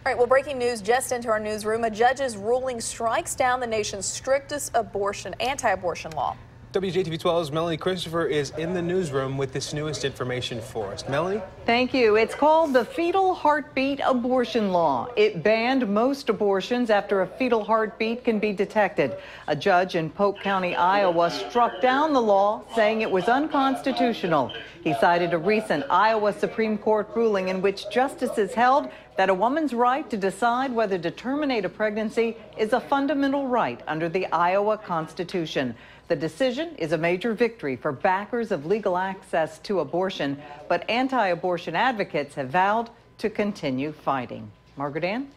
All right, well, breaking news just into our newsroom. A judge's ruling strikes down the nation's strictest anti-abortion law. WJTV 12's Melanie Christopher is in the newsroom with this newest information for us. Melanie? Thank you. It's called the fetal heartbeat abortion law. It banned most abortions after a fetal heartbeat can be detected. A judge in Polk County, Iowa, struck down the law, saying it was unconstitutional. He cited a recent Iowa Supreme Court ruling in which justices held that a woman's right to decide whether to terminate a pregnancy is a fundamental right under the Iowa Constitution. The decision is a major victory for backers of legal access to abortion, but anti-abortion advocates have vowed to continue fighting. Margaret Ann?